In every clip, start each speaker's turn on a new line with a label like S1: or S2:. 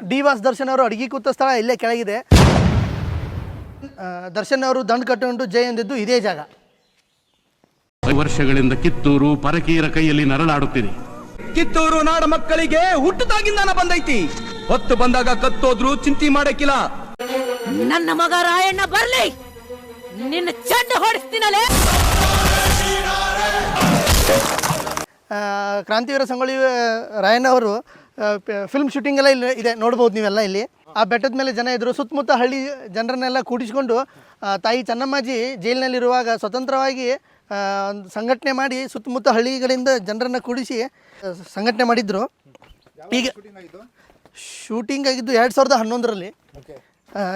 S1: D boss Darshan ಅವರು ಅಡಿಗೆ ಕೂತ ಸ್ಥಳ ಇಲ್ಲೇ ಕೆಳಗಿದೆ. ದರ್ಶನ್ ಅವರು ದಂಡ ಕಟ್ಟಿಕೊಂಡು ಜೈ ಎಂದಿದ್ದು ಇದೇ ಜಾಗ.
S2: ವರ್ಷಗಳಿಂದ ಕಿತ್ತೂರು ಪರಕೀಯರ ಕೈಯಲ್ಲಿ ನರಳಾಡುತ್ತಿದೆ.
S3: ಕಿತ್ತೂರು ನಾಡ ಮಕ್ಕಳಿಗೆ ಹುಟ್ಟದಾಗಿಂದಾನ ಬಂದೈತಿ. ಹೊತ್ತು ಬಂದಾಗ ಕತ್ತೋದ್ರು ಚಿಂತೆ ಮಾಡಕ್ಕಿಲ್ಲ.
S4: ನನ್ನ ಮಗ ರಾಯಣ್ಣ ಬರ್ಲಿ, ನಿನ್ನ ಚೆಂಡ ಹೊಡಿಸ್ತೀನಲೇ.
S1: ಕ್ರಾಂತಿವೀರ ಸಂಗೊಳ್ಳಿ ರಾಯಣ್ಣ ಅವರು ಫಿಲ್ಮ್ ಶೂಟಿಂಗ್ ಎಲ್ಲ ಇಲ್ಲಿ ಇದೆ, ನೋಡ್ಬೋದು ನೀವೆಲ್ಲ. ಇಲ್ಲಿ ಆ ಬೆಟ್ಟದ ಮೇಲೆ ಜನ ಇದ್ದರು. ಸುತ್ತಮುತ್ತ ಹಳ್ಳಿ ಜನರನ್ನೆಲ್ಲ ಕೂಡಿಸ್ಕೊಂಡು ತಾಯಿ ಚೆನ್ನಮ್ಮಾಜಿ ಜೈಲಿನಲ್ಲಿರುವಾಗ ಸ್ವತಂತ್ರವಾಗಿ ಒಂದು ಸಂಘಟನೆ ಮಾಡಿ ಸುತ್ತಮುತ್ತ ಹಳ್ಳಿಗಳಿಂದ ಜನರನ್ನು ಕೂಡಿಸಿ ಸಂಘಟನೆ ಮಾಡಿದ್ರು. ಈಗ ಶೂಟಿಂಗ್ ಆಗಿದ್ದು 2011ರಲ್ಲಿ.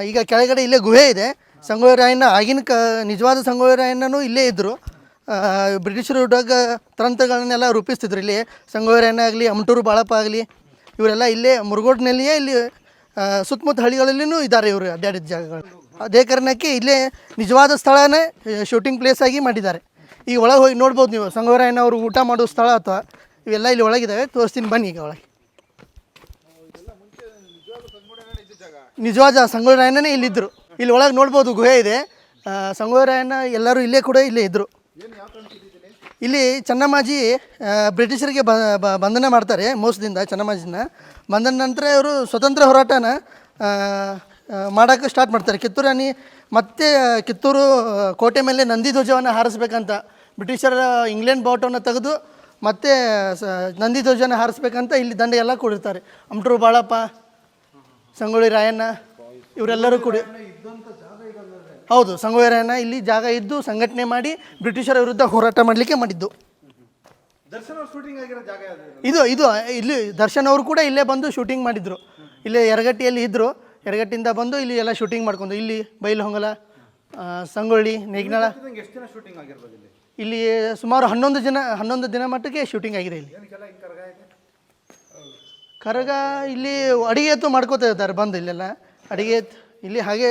S1: ಈಗ ಕೆಳಗಡೆ ಇಲ್ಲೇ ಗುಹೆ ಇದೆ. ಸಂಗೊಳ್ಳಿ ರಾಯಣ್ಣ ಆಗಿನ ನಿಜವಾದ ಸಂಗೊಳ್ಳಿ ರಾಯಣ್ಣನೂ ಇಲ್ಲೇ ಇದ್ದರು. ಬ್ರಿಟಿಷರು ಇದ್ದಾಗ ತಂತ್ರಗಳನ್ನೆಲ್ಲ ರೂಪಿಸ್ತಿದ್ರು. ಇಲ್ಲಿ ಸಂಗೊಳ್ಳಿ ರಾಯಣ್ಣ ಆಗಲಿ, ಅಮಟೂರು ಬಾಳಪ್ಪ ಆಗಲಿ, ಇವರೆಲ್ಲ ಇಲ್ಲೇ ಮುರುಗೋಡ್ನಲ್ಲಿಯೇ ಇಲ್ಲಿ ಸುತ್ತಮುತ್ತ ಹಳ್ಳಿಗಳಲ್ಲಿಯೂ ಇದ್ದಾರೆ ಇವರು ಅಡ್ಡಾಡಿದ ಜಾಗಗಳು. ಅದೇ ಕಾರಣಕ್ಕೆ ಇಲ್ಲೇ ನಿಜವಾದ ಸ್ಥಳನೇ ಶೂಟಿಂಗ್ ಪ್ಲೇಸ್ ಆಗಿ ಮಾಡಿದ್ದಾರೆ. ಈಗ ಒಳಗೆ ಹೋಗಿ ನೋಡ್ಬೋದು ನೀವು. ಸಂಗೊಳ್ಳಿ ರಾಯಣ್ಣ ಅವರು ಊಟ ಮಾಡೋ ಸ್ಥಳ ಅಥವಾ ಇವೆಲ್ಲ ಇಲ್ಲಿ ಒಳಗಿದ್ದಾವೆ, ತೋರಿಸ್ತೀನಿ ಬನ್ನಿ. ಈಗ ಒಳಗೆ ನಿಜವಾದ ಸಂಗೊಳ್ಳಿ ರಾಯಣ್ಣನೇ ಇಲ್ಲಿದ್ದರು. ಇಲ್ಲಿ ಒಳಗೆ ನೋಡ್ಬೋದು ಗುಹೆ ಇದೆ. ಸಂಗೊಳ್ಳಿ ರಾಯಣ್ಣ ಎಲ್ಲರೂ ಇಲ್ಲೇ ಕೂಡ ಇಲ್ಲೇ ಇದ್ದರು. ಇಲ್ಲಿ ಚೆನ್ನಮ್ಮಾಜಿ ಬ್ರಿಟಿಷರಿಗೆ ಬಂಧನ ಮಾಡ್ತಾರೆ ಮೋಸದಿಂದ. ಚೆನ್ನಮ್ಮಾಜಿನ ಬಂಧನ ನಂತರ ಇವರು ಸ್ವತಂತ್ರ ಹೋರಾಟನ ಮಾಡೋಕ್ಕೆ ಸ್ಟಾರ್ಟ್ ಮಾಡ್ತಾರೆ. ಕಿತ್ತೂರು ರಾಣಿ ಮತ್ತೆ ಕಿತ್ತೂರು ಕೋಟೆ ಮೇಲೆ ನಂದಿ ಧ್ವಜವನ್ನು ಹಾರಿಸ್ಬೇಕಂತ ಬ್ರಿಟಿಷರ ಇಂಗ್ಲೆಂಡ್ ಬಾವುಟವನ್ನು ತೆಗೆದು ಮತ್ತೆ ನಂದಿ ಧ್ವಜನ ಹಾರಿಸ್ಬೇಕಂತ ಇಲ್ಲಿ ದಂಡ ಎಲ್ಲ ಕೂಡಿರ್ತಾರೆ. ಅಮಟೂರು ಬಾಳಪ್ಪ, ಸಂಗೊಳ್ಳಿ ರಾಯಣ್ಣ ಇವರೆಲ್ಲರೂ ಕೂಡಿ. ಹೌದು, ಸಂಗೊಳ್ಳಿ ರಾಯಣ್ಣ ಇಲ್ಲಿ ಜಾಗ ಇದ್ದು ಸಂಘಟನೆ ಮಾಡಿ ಬ್ರಿಟಿಷರ ವಿರುದ್ಧ ಹೋರಾಟ ಮಾಡಲಿಕ್ಕೆ ಮಾಡಿದ್ದು. ಇದು ಇಲ್ಲಿ ದರ್ಶನ್ ಅವರು ಕೂಡ ಇಲ್ಲೇ ಬಂದು ಶೂಟಿಂಗ್ ಮಾಡಿದ್ರು. ಇಲ್ಲೇ ಯರಗಟ್ಟಿಯಲ್ಲಿ ಇದ್ದರು. ಯರಗಟ್ಟಿಯಿಂದ ಬಂದು ಇಲ್ಲಿ ಎಲ್ಲ ಶೂಟಿಂಗ್ ಮಾಡ್ಕೊಂಡು ಇಲ್ಲಿ ಬೈಲಹೊಂಗಲ, ಸಂಗೊಳ್ಳಿ, ನೇಗಿನಾಳ ಇಲ್ಲಿ ಸುಮಾರು 11 ದಿನ ಮಟ್ಟಿಗೆ ಶೂಟಿಂಗ್ ಆಗಿದೆ. ಇಲ್ಲಿ ಕರಗ ಇಲ್ಲಿ ಅಡಿಗೆ ಎತ್ತು ಮಾಡ್ಕೋತಾ ಇರ್ತಾರೆ ಬಂದು ಇಲ್ಲೆಲ್ಲ ಅಡಿಗೆ ಇಲ್ಲಿ. ಹಾಗೆ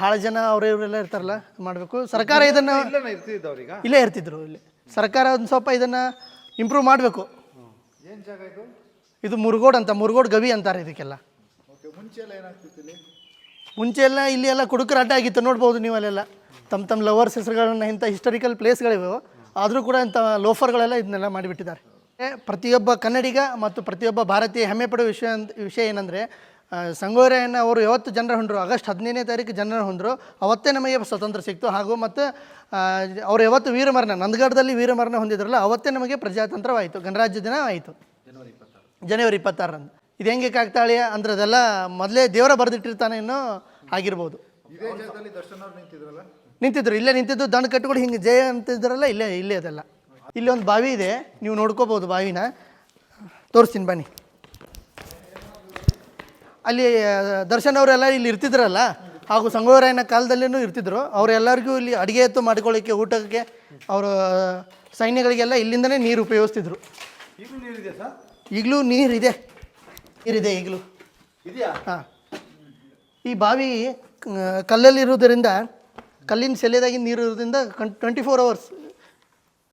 S1: ಹಾಳು ಜನ ಇವರೆಲ್ಲ ಇರ್ತಾರಲ್ಲ, ಮಾಡಬೇಕು. ಸರ್ಕಾರ ಇದನ್ನು ಇಲ್ಲೇ ಇರ್ತಿದ್ರು. ಇಲ್ಲಿ ಸರ್ಕಾರ ಒಂದು ಸ್ವಲ್ಪ ಇದನ್ನು ಇಂಪ್ರೂವ್ ಮಾಡಬೇಕು. ಇದು ಮುರುಗೋಡ್ ಅಂತ, ಮುರುಗೋಡ್ ಗವಿ ಅಂತಾರೆ ಇದಕ್ಕೆಲ್ಲ. ಮುಂಚೆ ಎಲ್ಲ ಇಲ್ಲಿ ಎಲ್ಲ ಕುಡುಕರ ಅಡ್ಡ ಆಗಿತ್ತು, ನೋಡ್ಬೋದು ನೀವು. ಅಲ್ಲೆಲ್ಲ ತಮ್ಮ ಲವರ್ಸ್ ಹೆಸರುಗಳನ್ನ ಇಂಥ ಹಿಸ್ಟಾರಿಕಲ್ ಪ್ಲೇಸ್ಗಳಿವೆ. ಆದರೂ ಕೂಡ ಇಂಥ ಲೋಫರ್ಗಳೆಲ್ಲ ಇದನ್ನೆಲ್ಲ ಮಾಡಿಬಿಟ್ಟಿದ್ದಾರೆ. ಪ್ರತಿಯೊಬ್ಬ ಕನ್ನಡಿಗ ಮತ್ತು ಪ್ರತಿಯೊಬ್ಬ ಭಾರತೀಯ ಹೆಮ್ಮೆ ಪಡುವ ವಿಷಯ ಏನಂದರೆ, ಸಂಗೊಳ್ಳಿ ರಾಯಣ್ಣ ಅವರು ಯಾವತ್ತು ಜನರ ಹೊಂದರು, ಆಗಸ್ಟ್ 15ನೇ ತಾರೀಕು ಜನರ ಹೊಂದರು, ಅವತ್ತೇ ನಮಗೆ ಸ್ವತಂತ್ರ ಸಿಕ್ತು. ಹಾಗೂ ಮತ್ತು ಅವರು ಯಾವತ್ತು ವೀರಮರಣ ನಂದಗಢದಲ್ಲಿ ವೀರಮರಣ ಹೊಂದಿದ್ರಲ್ಲ, ಅವತ್ತೇ ನಮಗೆ ಪ್ರಜಾತಂತ್ರವಾಯಿತು, ಗಣರಾಜ್ಯ ದಿನ ಆಯಿತು ಜನವರಿ 26ರಂದು. ಇದು ಹೆಂಗೆ ಕಾಗ್ತಾಳೆ ಅಂದ್ರೆ ಅದೆಲ್ಲ ಮೊದಲೇ ದೇವರ ಬರೆದಿಟ್ಟಿರ್ತಾನೆ ಇನ್ನೂ ಆಗಿರ್ಬೋದು. ನಿಂತಿದ್ರು, ಇಲ್ಲೇ ನಿಂತಿದ್ದು ದಂಡ ಕಟ್ಕೊಂಡು ಹಿಂಗೆ ಜಯ ಅಂತಿದ್ರಲ್ಲ, ಇಲ್ಲೇ ಅದೆಲ್ಲ. ಇಲ್ಲಿ ಒಂದು ಬಾವಿ ಇದೆ, ನೀವು ನೋಡ್ಕೋಬೋದು. ಬಾವಿನ ತೋರಿಸ್ತೀನಿ ಬನ್ನಿ. ಅಲ್ಲಿ ದರ್ಶನ್ ಅವರೆಲ್ಲ ಇಲ್ಲಿ ಇರ್ತಿದ್ರಲ್ಲ, ಹಾಗೂ ಸಂಗೊಳ್ಳಿ ರಾಯಣ್ಣ ಕಾಲದಲ್ಲಿನೂ ಇರ್ತಿದ್ರು. ಅವರೆಲ್ಲರಿಗೂ ಇಲ್ಲಿ ಅಡುಗೆ ಎತ್ತು ಮಾಡ್ಕೊಳ್ಳಿಕ್ಕೆ, ಊಟಕ್ಕೆ, ಅವರ ಸೈನ್ಯಗಳಿಗೆಲ್ಲ ಇಲ್ಲಿಂದನೇ ನೀರು ಉಪಯೋಗಿಸ್ತಿದ್ರು. ಈಗಲೂ ನೀರಿದೆ ಈಗಲೂ. ಹಾಂ, ಈ ಬಾವಿ ಕಲ್ಲಲ್ಲಿರುವುದರಿಂದ, ಕಲ್ಲಿನ ಸೆಲೆದಾಗಿ ನೀರು ಇರೋದ್ರಿಂದ 24 hours